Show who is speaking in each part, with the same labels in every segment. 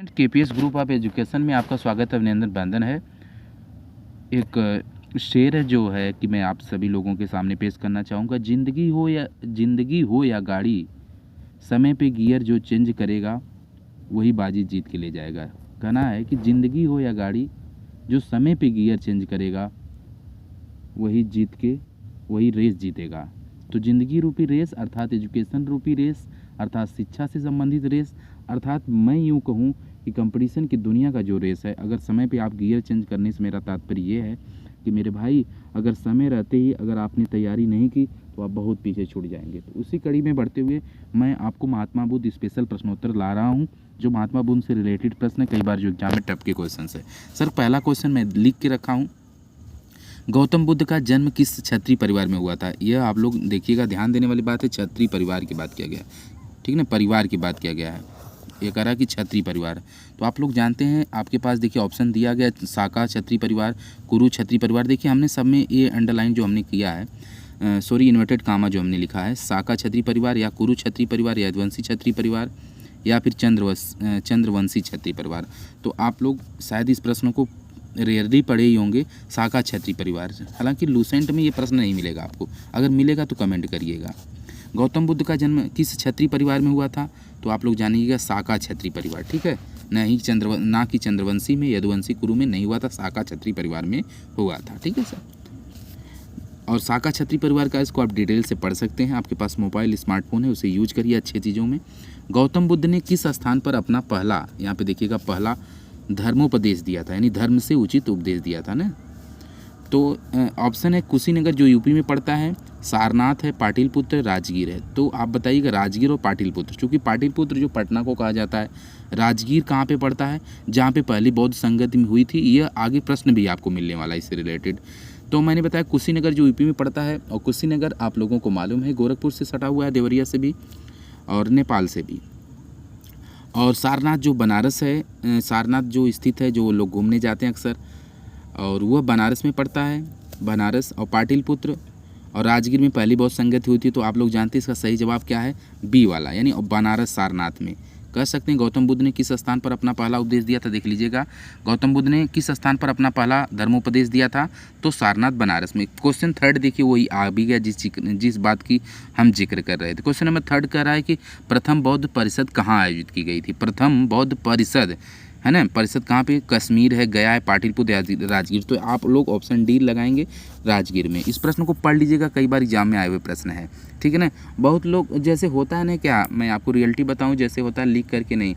Speaker 1: KPS group of education में आपका स्वागत है। अभिनंदन बंधन है। एक शेर है जो है कि मैं आप सभी लोगों के सामने पेश करना चाहूँगा। जिंदगी हो या गाड़ी, समय पे गियर जो चेंज करेगा वही बाजी जीत के ले जाएगा। कहना है कि जिंदगी हो या गाड़ी, जो समय पे गियर चेंज करेगा वही रेस जीतेगा। तो ज़िंदगी रूपी रेस अर्थात एजुकेशन रूपी रेस अर्थात शिक्षा से संबंधित रेस अर्थात मैं यूँ कहूँ कि कंपटीशन की दुनिया का जो रेस है, अगर समय पे आप गियर चेंज करने से मेरा तात्पर्य ये है कि मेरे भाई, अगर समय रहते ही अगर आपने तैयारी नहीं की तो आप बहुत पीछे छूट जाएंगे। तो उसी कड़ी में बढ़ते हुए मैं आपको महात्मा बुद्ध स्पेशल प्रश्नोत्तर ला रहा हूँ, जो महात्मा बुद्ध से रिलेटेड प्रश्न है। कई बार जो एग्जाम में टफ के क्वेश्चन है। सर, पहला क्वेश्चन मैं लिख के रखा हूँ। गौतम बुद्ध का जन्म किस क्षत्रिय परिवार में हुआ था? यह आप लोग देखिएगा, ध्यान देने वाली बात है। क्षत्रिय परिवार की बात किया गया, ठीक ना, परिवार की बात किया गया है। ये कह रहा कि क्षत्रिय परिवार, तो आप लोग जानते हैं, आपके पास देखिए ऑप्शन दिया गया, शाका क्षत्रिय परिवार, कुरु क्षत्रिय परिवार। देखिए हमने सब में ये अंडरलाइन जो हमने किया है, इन्वर्टेड कामा जो हमने लिखा है, शाका क्षत्रिय परिवार या कुरु क्षत्रिय परिवार या यदुवंशी क्षत्रिय परिवार या फिर चंद्रवंशी क्षत्रिय परिवार। तो आप लोग शायद इस प्रश्न को रेयरली पढ़े ही होंगे, शाका क्षत्रिय परिवार। हालांकि लूसेंट में ये प्रश्न नहीं मिलेगा आपको, अगर मिलेगा तो कमेंट करिएगा। गौतम बुद्ध का जन्म किस क्षत्रिय परिवार में हुआ था? तो आप लोग जानिएगा शाका क्षत्रिय परिवार, ठीक है, ना कि चंद्रवंशी में, यदुवंशी, कुरु में नहीं हुआ था, शाका क्षत्रिय परिवार में हुआ था, ठीक है सर। और शाका क्षत्रिय परिवार का इसको आप डिटेल से पढ़ सकते हैं। आपके पास मोबाइल स्मार्टफोन है, उसे यूज करिए अच्छी चीज़ों में। गौतम बुद्ध ने किस स्थान पर अपना पहला, यहाँ पे देखिएगा, पहला धर्मोपदेश दिया था, यानी धर्म से उचित उपदेश दिया था ना? तो ऑप्शन है कुशीनगर जो यूपी में पड़ता है, सारनाथ है, पाटिलपुत्र, राजगीर है। तो आप बताइएगा राजगीर और पाटिलपुत्र, क्योंकि पाटिलपुत्र जो पटना को कहा जाता है, राजगीर कहाँ पे पड़ता है, जहाँ पे पहली बौद्ध संगति हुई थी। यह आगे प्रश्न भी आपको मिलने वाला है इससे रिलेटेड। तो मैंने बताया कुशीनगर जो यूपी में पड़ता है, और कुशीनगर आप लोगों को मालूम है गोरखपुर से सटा हुआ है, देवरिया से भी और नेपाल से भी। और सारनाथ जो बनारस है, सारनाथ जो स्थित है, जो लोग घूमने जाते हैं अक्सर, और वह बनारस में पड़ता है, बनारस। और पाटिलपुत्र और राजगीर में पहली बौद्ध संगति हुई थी। तो आप लोग जानते हैं इसका सही जवाब क्या है, बी वाला, यानी बनारस सारनाथ में। कह सकते हैं गौतम बुद्ध ने किस स्थान पर अपना पहला उपदेश दिया था? देख लीजिएगा, गौतम बुद्ध ने किस स्थान पर अपना पहला धर्मोपदेश दिया था? तो सारनाथ बनारस में। क्वेश्चन थर्ड देखिए, वही आ भी गया जिस बात की हम जिक्र कर रहे थे। क्वेश्चन नंबर थर्ड कह रहा है कि प्रथम बौद्ध परिषद कहाँ आयोजित की गई थी? प्रथम बौद्ध परिषद है ना, परिषद कहाँ पे? कश्मीर है, गया है, पाटिलपुत्र, राजगीर। तो आप लोग ऑप्शन डी लगाएंगे, राजगीर में। इस प्रश्न को पढ़ लीजिएगा, कई बार एग्जाम में आए हुए प्रश्न है, ठीक है ना। बहुत लोग जैसे होता है ना, क्या मैं आपको रियलिटी बताऊं, जैसे होता है लिख करके नहीं,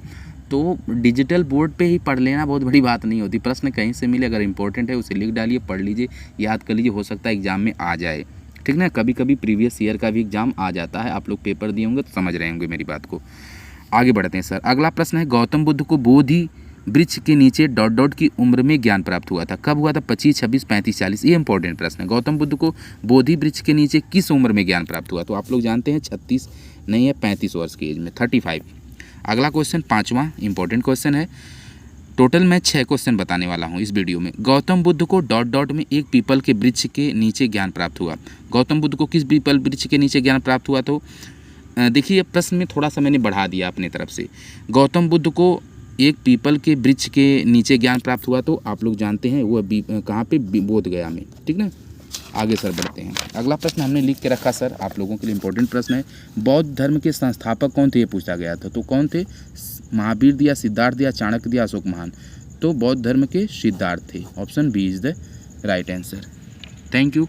Speaker 1: तो डिजिटल बोर्ड पे ही पढ़ लेना बहुत बड़ी बात नहीं होती। प्रश्न कहीं से मिले, अगर इंपॉर्टेंट है उसे लिख डालिए, पढ़ लीजिए, याद कर लीजिए, हो सकता है एग्जाम में आ जाए, ठीक ना। कभी कभी प्रीवियस ईयर का भी एग्जाम आ जाता है, आप लोग पेपर दिए होंगे तो समझ रहे होंगे मेरी बात को। आगे बढ़ते हैं सर। अगला प्रश्न है, गौतम बुद्ध को बोधि वृक्ष के नीचे ... की उम्र में ज्ञान प्राप्त हुआ था? कब हुआ था? 25, 26, 35, 40। ये इंपॉर्टेंट प्रश्न है। गौतम बुद्ध को बोधि वृक्ष के नीचे किस उम्र में ज्ञान प्राप्त हुआ? तो आप लोग जानते हैं 36 नहीं है, 35 वर्ष की एज में, 35। अगला क्वेश्चन, पाँचवा इंपॉर्टेंट क्वेश्चन है। टोटल मैं 6 क्वेश्चन बताने वाला हूँ इस वीडियो में। गौतम बुद्ध को ... में एक पीपल के वृक्ष के नीचे ज्ञान प्राप्त हुआ। गौतम बुद्ध को किस पीपल वृक्ष के नीचे ज्ञान प्राप्त हुआ? तो देखिए प्रश्न में थोड़ा सा मैंने बढ़ा दिया अपनी तरफ से। गौतम बुद्ध को एक पीपल के वृक्ष के नीचे ज्ञान प्राप्त हुआ, तो आप लोग जानते हैं वो कहाँ पे? बोध गया में, ठीक ना। आगे सर बढ़ते हैं। अगला प्रश्न हमने लिख के रखा सर, आप लोगों के लिए इंपॉर्टेंट प्रश्न है। बौद्ध धर्म के संस्थापक कौन थे? ये पूछा गया था। तो कौन थे? महावीर दिया, सिद्धार्थ दिया, चाणक्य दिया, अशोक महान। तो बौद्ध धर्म के सिद्धार्थ थे। Option B is the right answer. Thank you.